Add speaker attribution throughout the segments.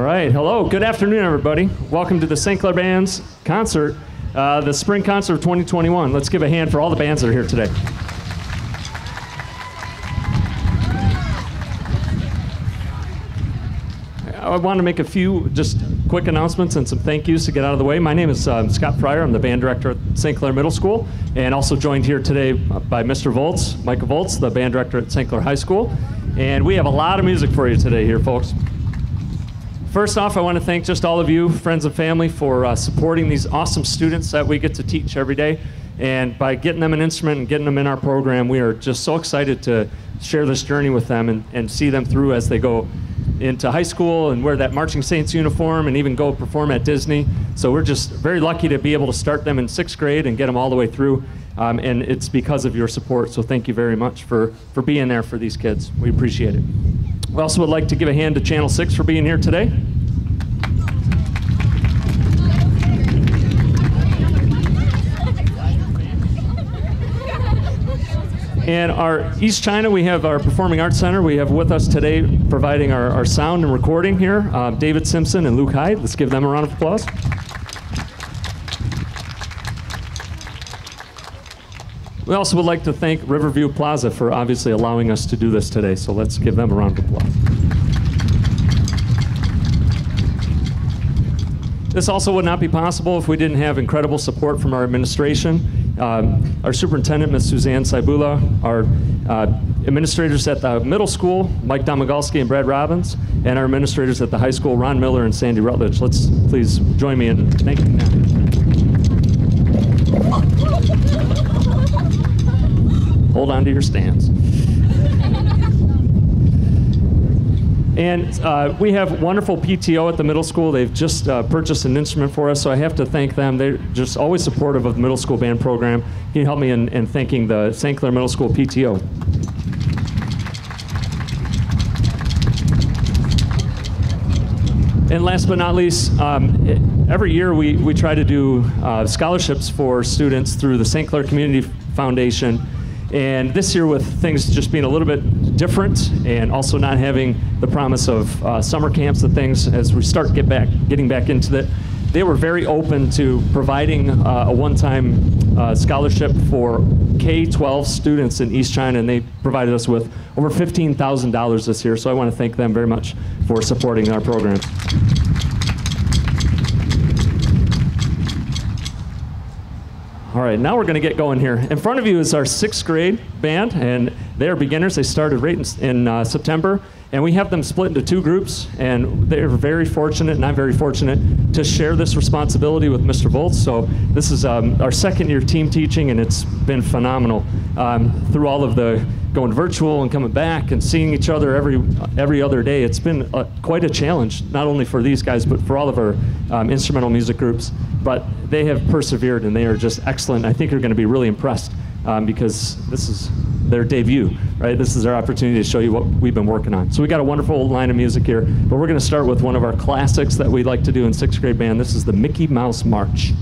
Speaker 1: right, hello, good afternoon, everybody. Welcome to the St. Clair Band's concert, the Spring Concert of 2021. Let's give a hand for all the bands that are here today. I want to make a few just quick announcements and some thank yous to get out of the way. My name is Scott Fryer. I'm the band director at St. Clair Middle School, and also joined here today by Mr. Volz, Michael Volz, the band director at St. Clair High School. And we have a lot of music for you today here, folks. First off, I want to thank just all of you, friends and family, for supporting these awesome students that we get to teach every day. And by getting them an instrument and getting them in our program, we are just so excited to share this journey with them and see them through as they go into high school and wear that Marching Saints uniform and even go perform at Disney. So we're just very lucky to be able to start them in 6th grade and get them all the way through. And it's because of your support, so thank you very much for being there for these kids. We appreciate it. We also would like to give a hand to Channel 6 for being here today. And our East China, we have our Performing Arts Center. We have with us today providing our sound and recording here, David Simpson and Luke Hyde. Let's give them a round of applause. We also would like to thank Riverview Plaza for obviously allowing us to do this today. So let's give them a round of applause. This also would not be possible if we didn't have incredible support from our administration. Our superintendent, Ms. Suzanne Saibula, our administrators at the middle school, Mike Domagalski and Brad Robbins, and our administrators at the high school, Ron Miller and Sandy Rutledge. Let's please join me in thanking them. Hold on to your stands. And we have wonderful PTO at the middle school. They've just purchased an instrument for us, so I have to thank them. They're just always supportive of the middle school band program. Can you help me in thanking the St. Clair Middle School PTO? And last but not least, every year we try to do scholarships for students through the St. Clair Community Foundation. And this year, with things just being a little bit different and also not having the promise of summer camps and things as we start getting back into it, they were very open to providing a one-time scholarship for K-12 students in East China, and they provided us with over $15,000 this year. So I want to thank them very much for supporting our program. All right, now we're going to get going here. In front of you is our 6th grade band, and they are beginners. They started right in September, and we have them split into 2 groups, and they're very fortunate, and I'm very fortunate, to share this responsibility with Mr. Volz. So this is our 2nd year team teaching, and it's been phenomenal. Through all of the going virtual and coming back and seeing each other every other day, it's been quite a challenge, not only for these guys, but for all of our instrumental music groups. But they have persevered, and they are just excellent. I think you're going to be really impressed because this is their debut, right? This is our opportunity to show you what we've been working on. So we got a wonderful line of music here, but we're going to start with one of our classics that we like to do in 6th grade band. This is the Mickey Mouse March.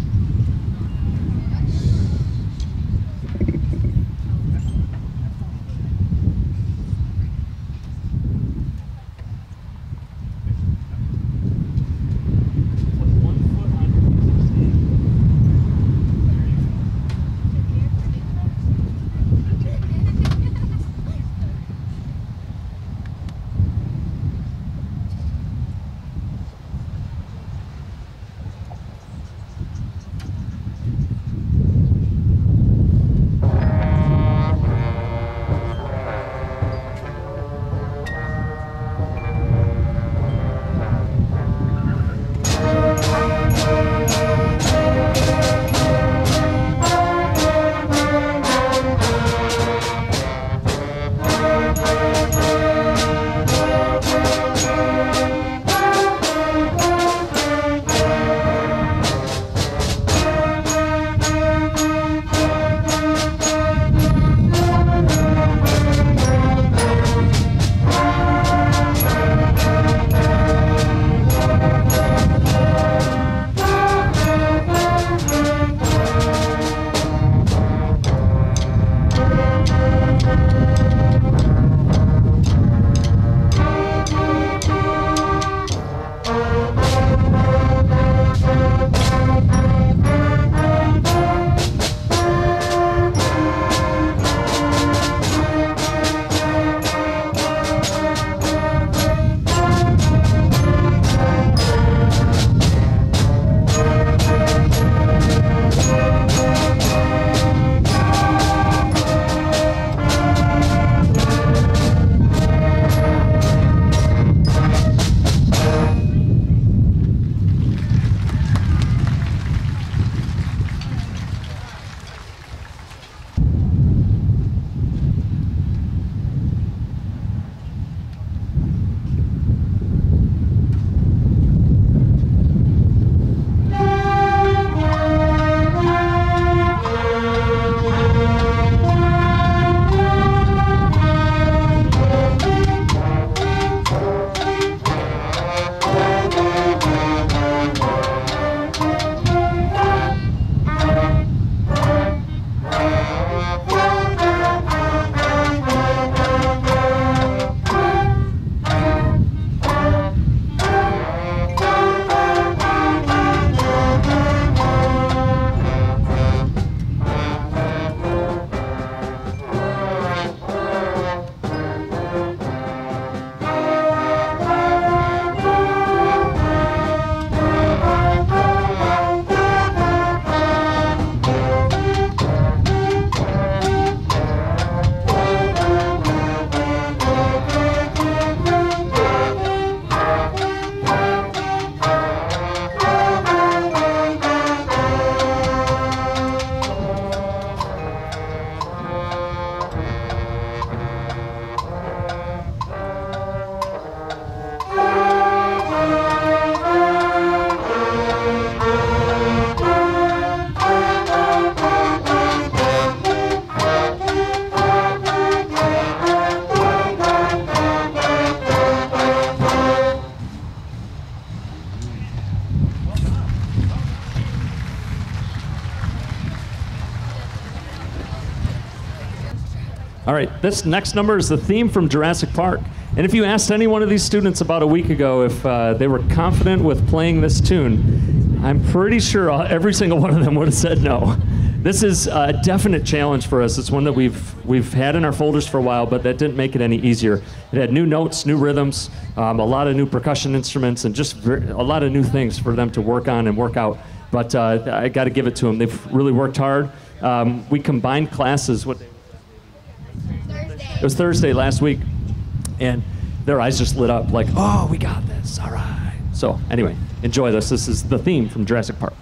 Speaker 1: All right, this next number is the theme from Jurassic Park. And if you asked any one of these students about a week ago if they were confident with playing this tune, I'm pretty sure every single one of them would have said no. This is a definite challenge for us. It's one that we've had in our folders for a while, but that didn't make it any easier. It had new notes, new rhythms, a lot of new percussion instruments, and just a lot of new things for them to work on and work out. But I got to give it to them. They've really worked hard. We combined classes. It was Thursday last week, and their eyes just lit up like, oh, we got this, all right. So anyway, enjoy this. This is the theme from Jurassic Park.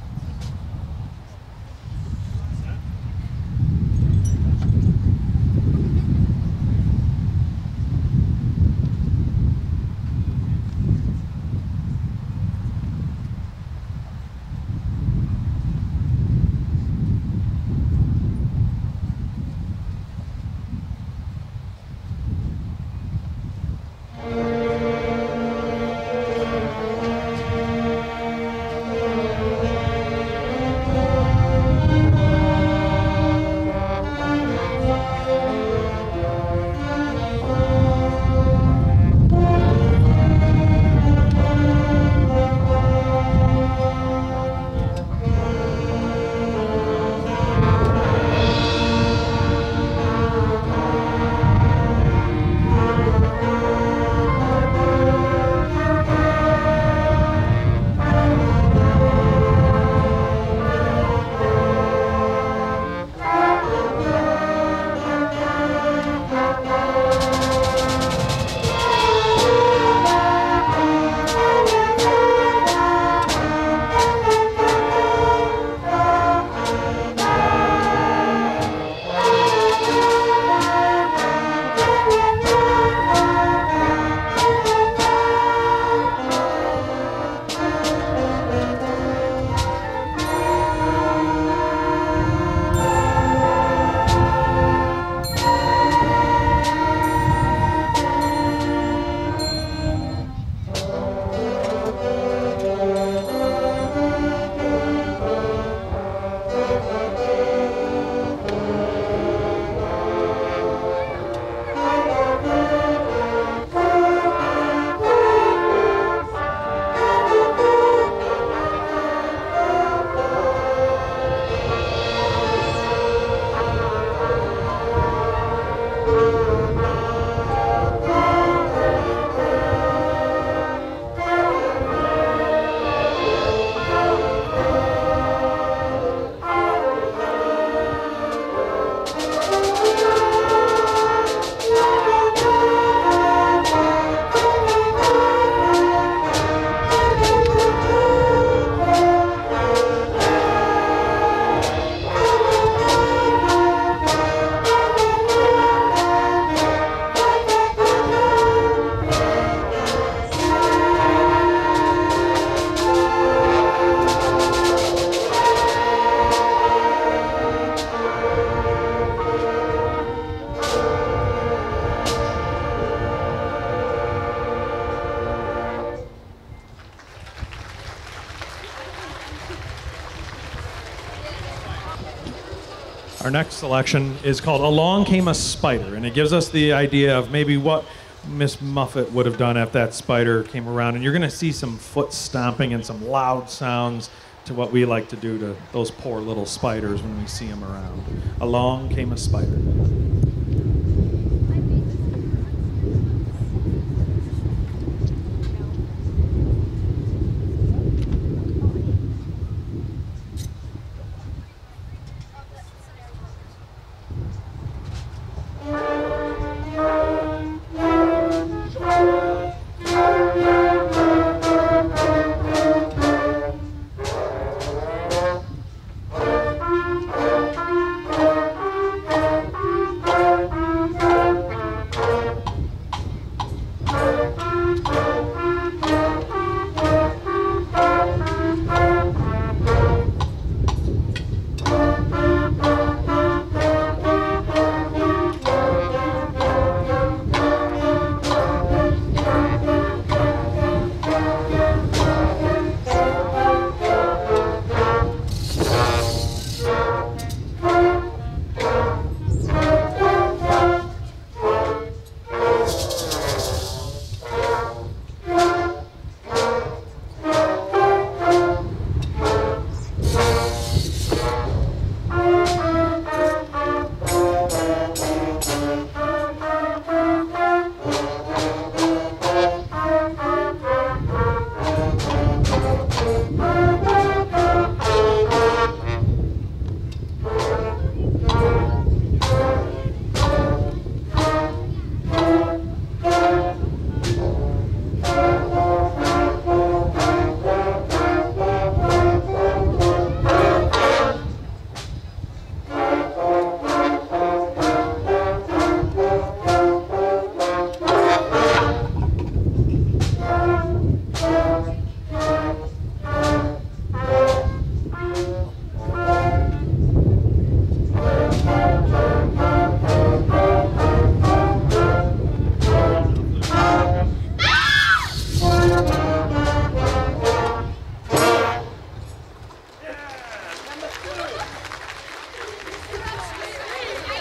Speaker 2: Our next selection is called Along Came a Spider, and it gives us the idea of maybe what Miss Muffet would have done if that spider came around. And you're going to see some foot stomping and some loud sounds to what we like to do to those poor little spiders when we see them around. Along Came a Spider.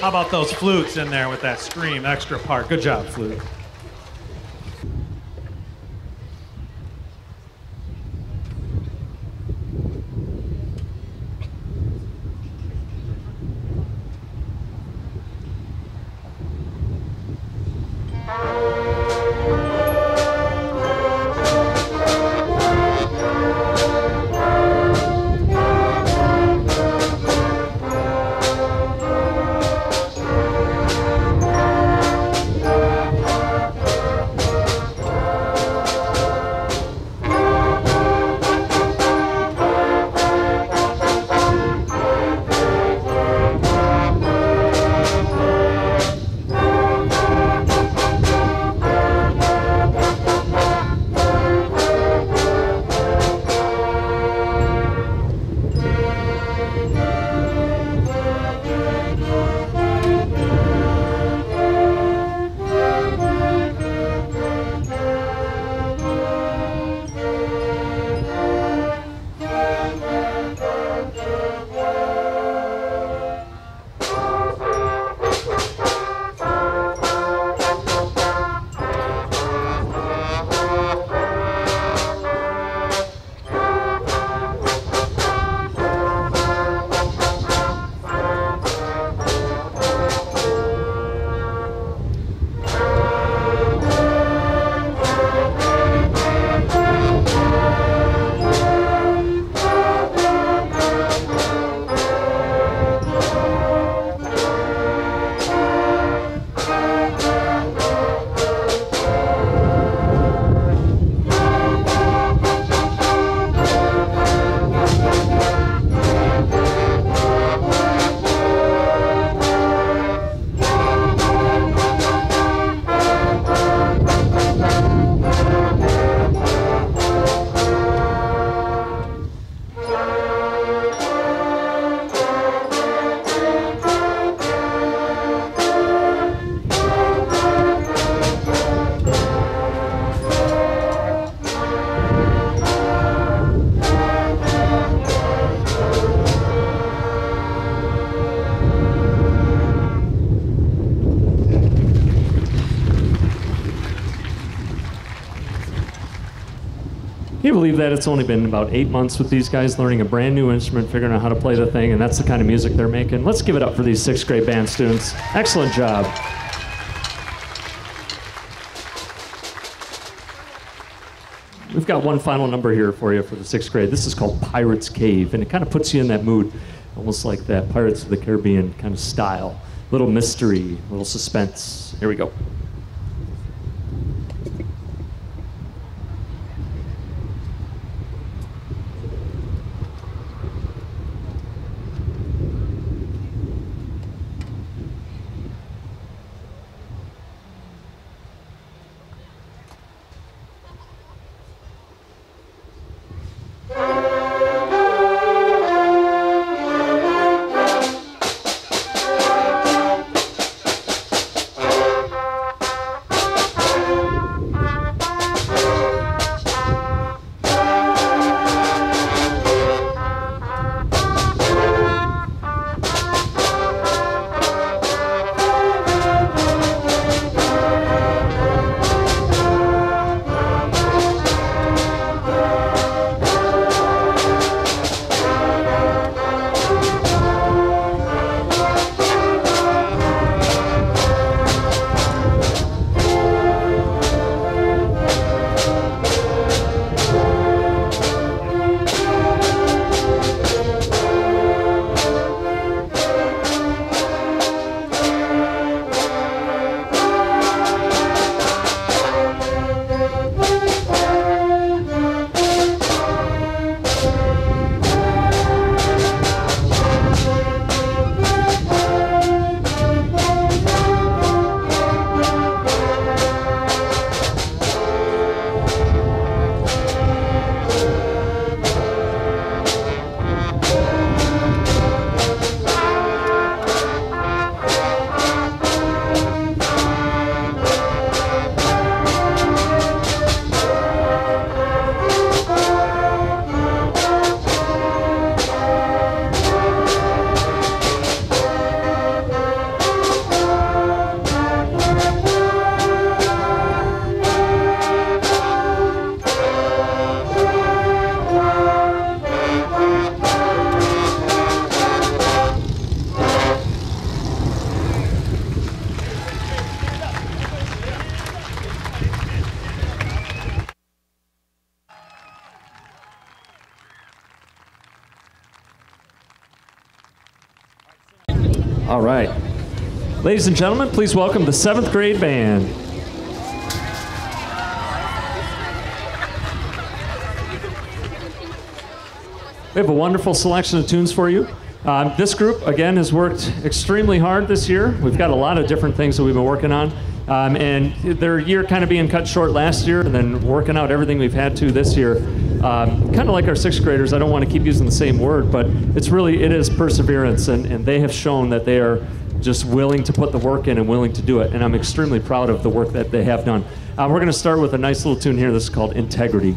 Speaker 2: How about those flutes in there with that scream, extra part? Good job, flute.
Speaker 1: Can you believe that it's only been about 8 months with these guys learning a brand new instrument, figuring out how to play the thing, and that's the kind of music they're making? Let's give it up for these 6th grade band students. Excellent job. We've got one final number here for you for the 6th grade. This is called Pirate's Cave, and it kind of puts you in that mood, almost like that Pirates of the Caribbean kind of style. Little mystery, little suspense. Here we go. All right. Ladies and gentlemen, please welcome the 7th grade band. We have a wonderful selection of tunes for you. This group, again, has worked extremely hard this year. We've got a lot of different things that we've been working on. And their year kind of being cut short last year and then working out everything we've had to this year. Kind of like our 6th graders, I don't want to keep using the same word, but it is perseverance, and they have shown that they are just willing to put the work in and willing to do it, and I'm extremely proud of the work that they have done. We're going to start with a nice little tune here. This is called Integrity.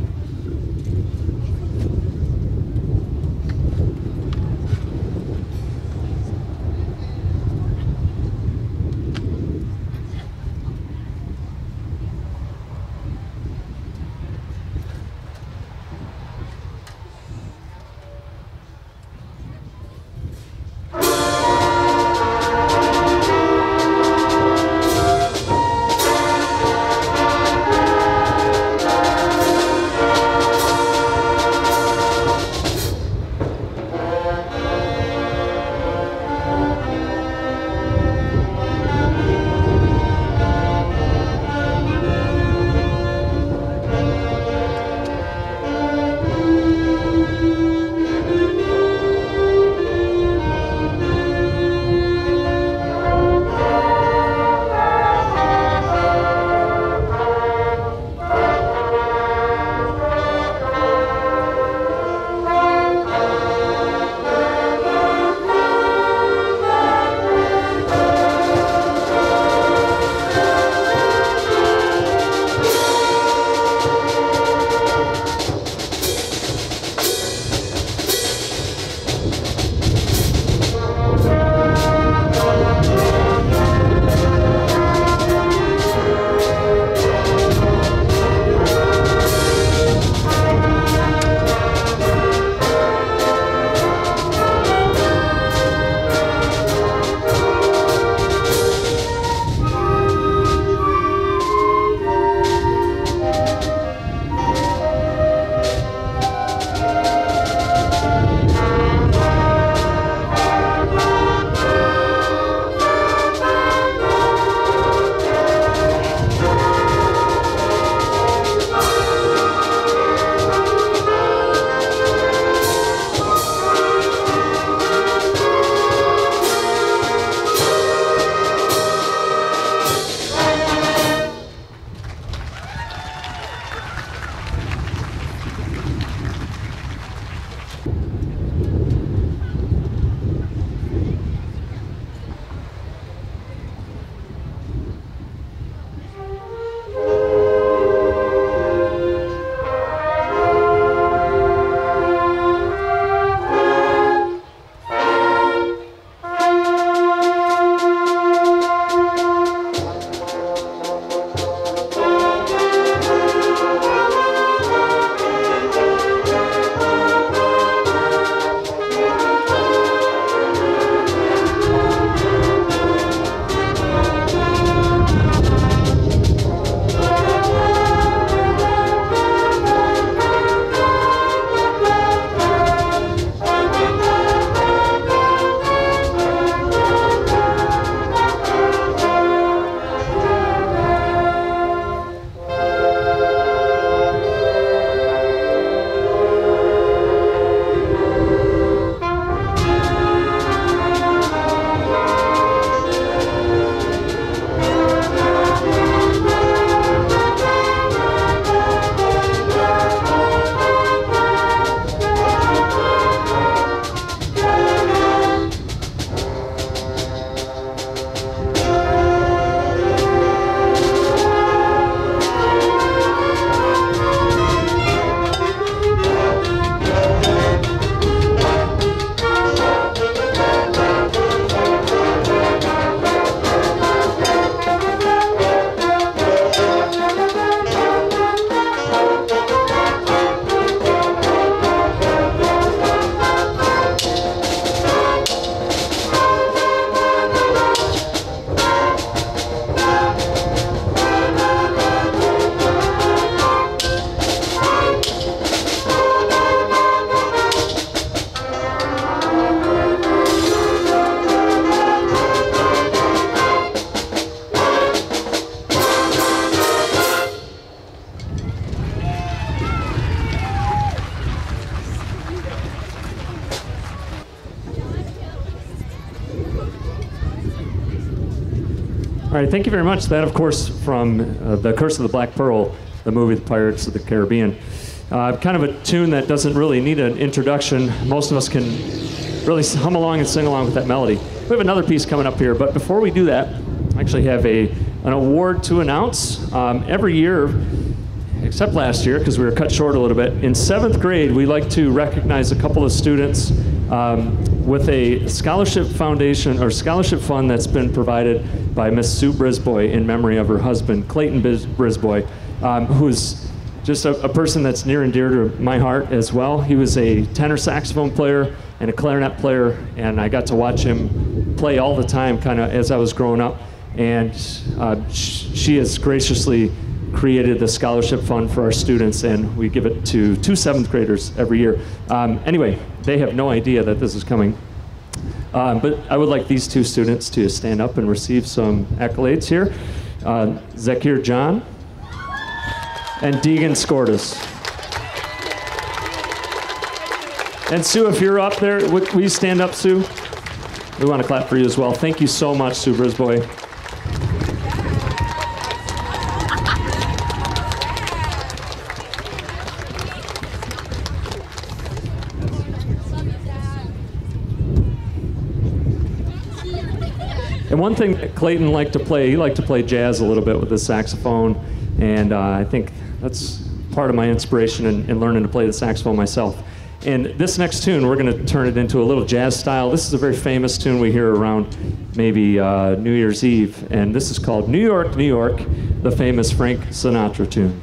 Speaker 1: All right, thank you very much. That, of course, from The Curse of the Black Pearl, the movie The Pirates of the Caribbean. Kind of a tune that doesn't really need an introduction. Most of us can really hum along and sing along with that melody. We have another piece coming up here, but before we do that, I actually have an award to announce. Every year, except last year, because we were cut short a little bit, in 7th grade, we like to recognize a couple of students with a scholarship foundation or scholarship fund that's been provided by Miss Sue Brisboy in memory of her husband, Clayton Brisboy, who's just a person that's near and dear to my heart as well. He was a tenor saxophone player and a clarinet player, and I got to watch him play all the time kind of as I was growing up. And she has graciously created the scholarship fund for our students, and we give it to 2 7th graders every year. Anyway, they have no idea that this is coming. But I would like these 2 students to stand up and receive some accolades here. Zakir John and Deegan Scortis. And Sue, if you're up there, will you stand up, Sue? We want to clap for you as well. Thank you so much, Sue Brisboy. And one thing that Clayton liked to play, he liked to play jazz a little bit with the saxophone, and I think that's part of my inspiration in learning to play the saxophone myself. And this next tune, we're going to turn it into a little jazz style. This is a very famous tune we hear around maybe New Year's Eve, and this is called New York, New York, the famous Frank Sinatra tune.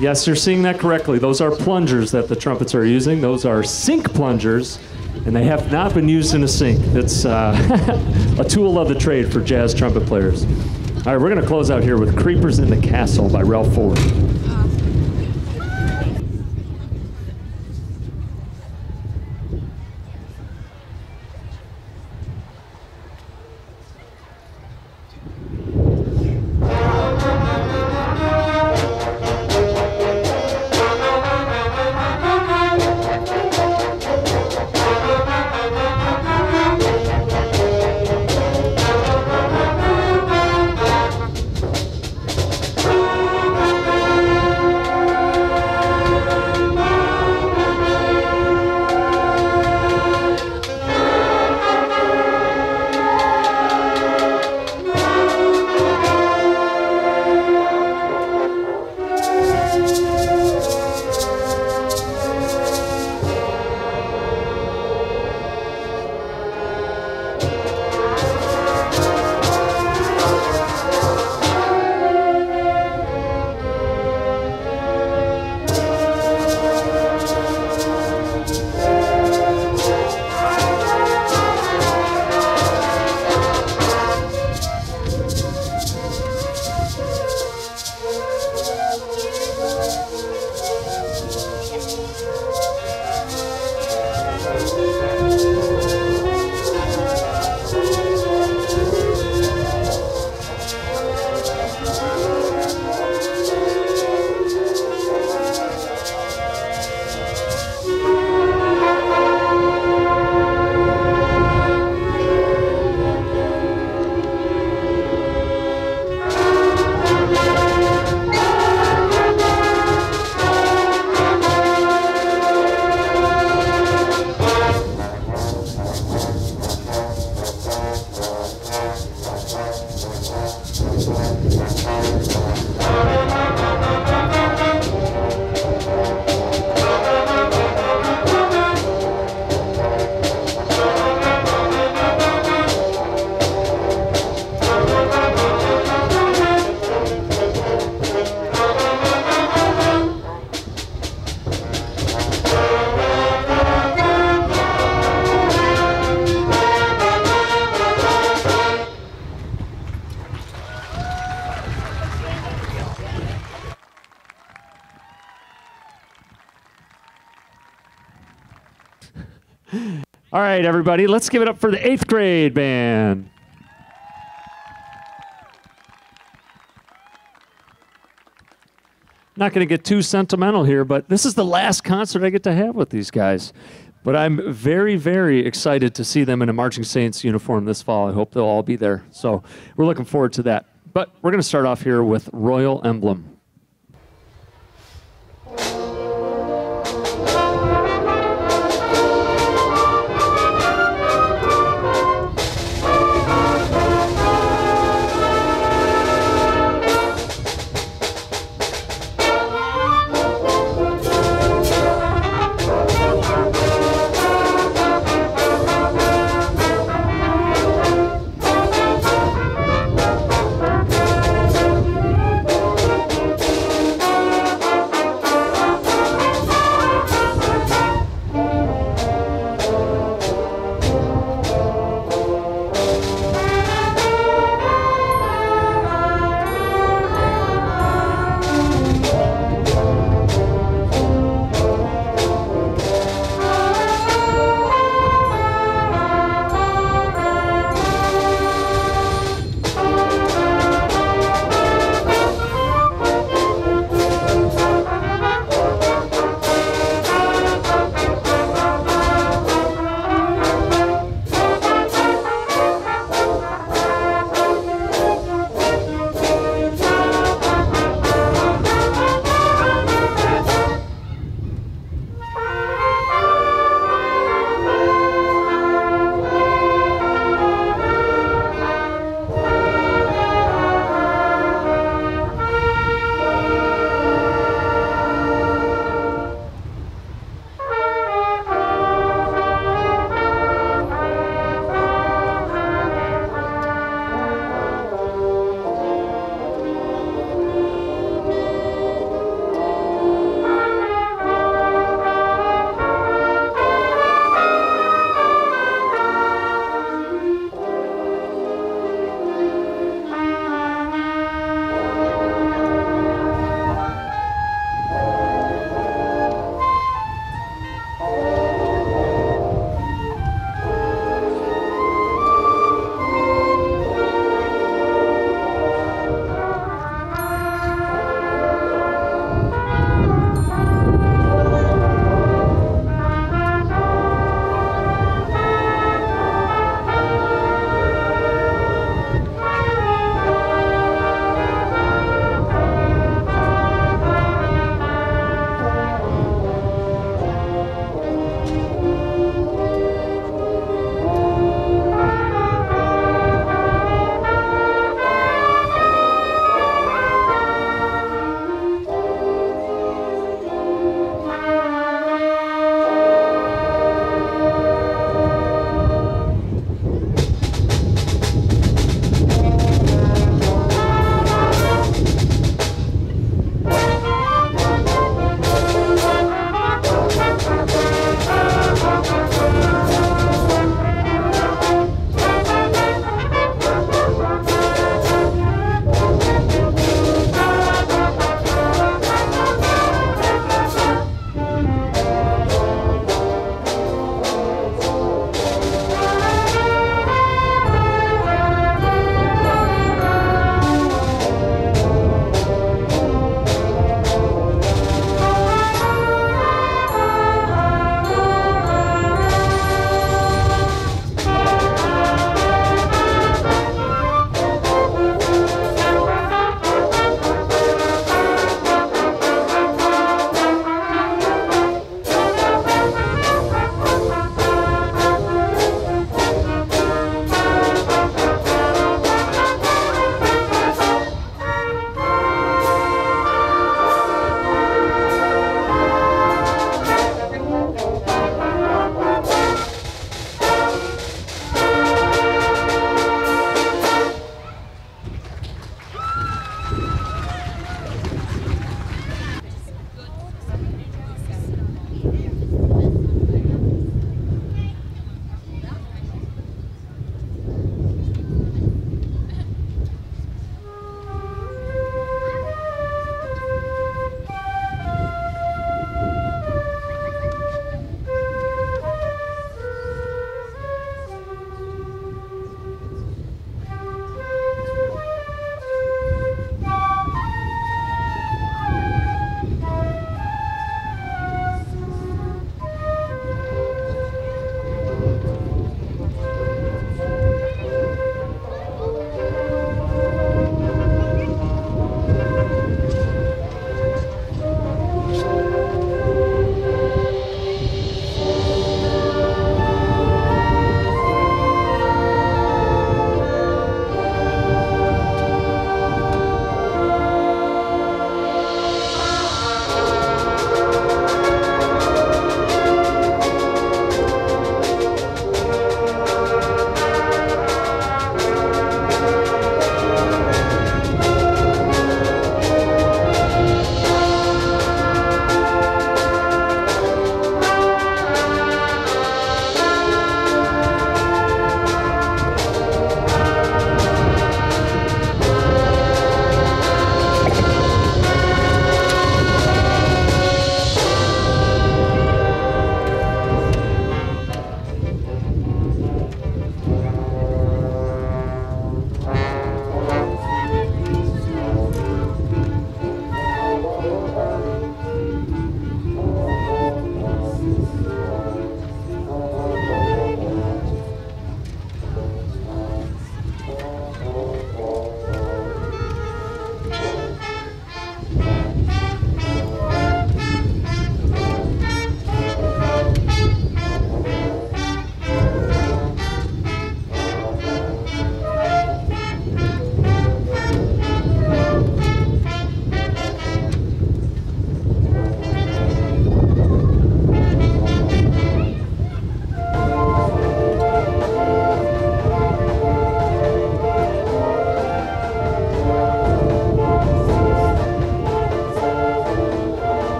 Speaker 1: Yes, you're seeing that correctly. Those are plungers that the trumpets are using. Those are sink plungers, and they have not been used in a sink. It's a tool of the trade for jazz trumpet players. All right, we're going to close out here with Creepers in the Castle by Ralph Fuller. All right, everybody, let's give it up for the 8th grade band. Not going to get too sentimental here, but this is the last concert I get to have with these guys. But I'm very, very excited to see them in a Marching Saints uniform this fall. I hope they'll all be there. So we're looking forward to that. But we're going to start off here with Royal Emblem.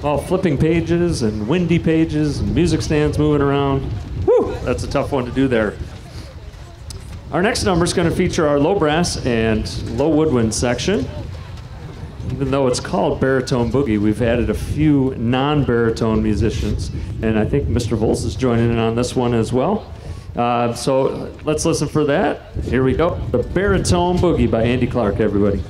Speaker 1: Well, flipping pages and windy pages and music stands moving around. Whew, that's a tough one to do there. Our next number is going to feature our low brass and low woodwind section. Even though it's called Baritone Boogie, we've added a few non-baritone musicians, and I think Mr. Volz is joining in on this one as well. So let's listen for that. Here we go. The Baritone Boogie by Andy Clark, everybody.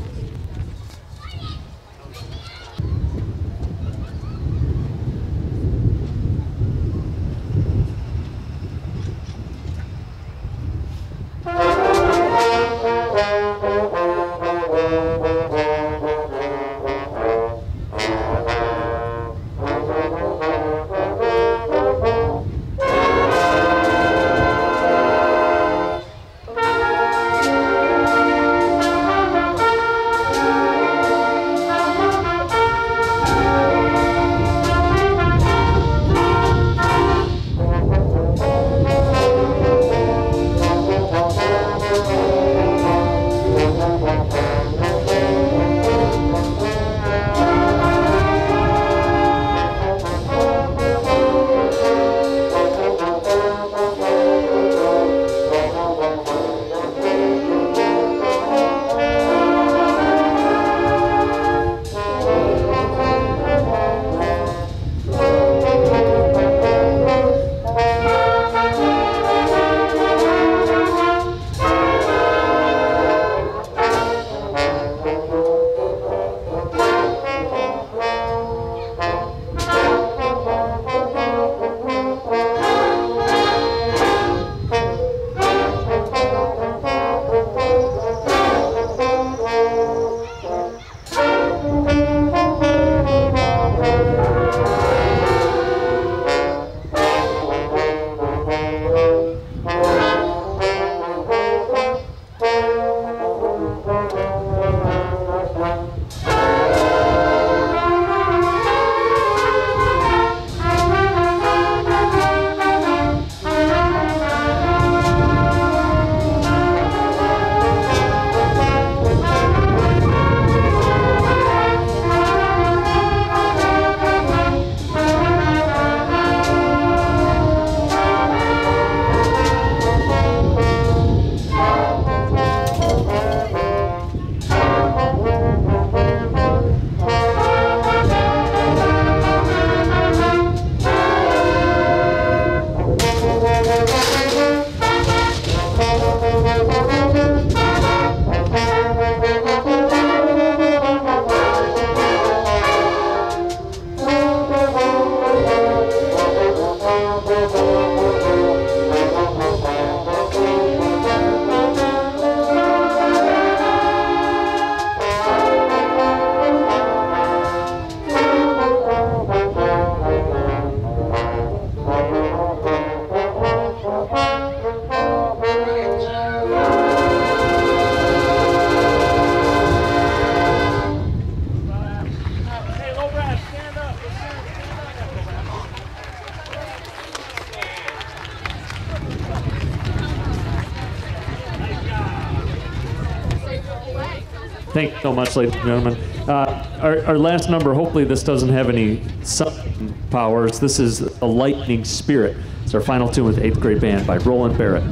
Speaker 1: Thank you so much, ladies and gentlemen. Our last number, hopefully this doesn't have any sun powers. This is A Lightning Spirit. It's our final tune with 8th grade band by Roland Barrett.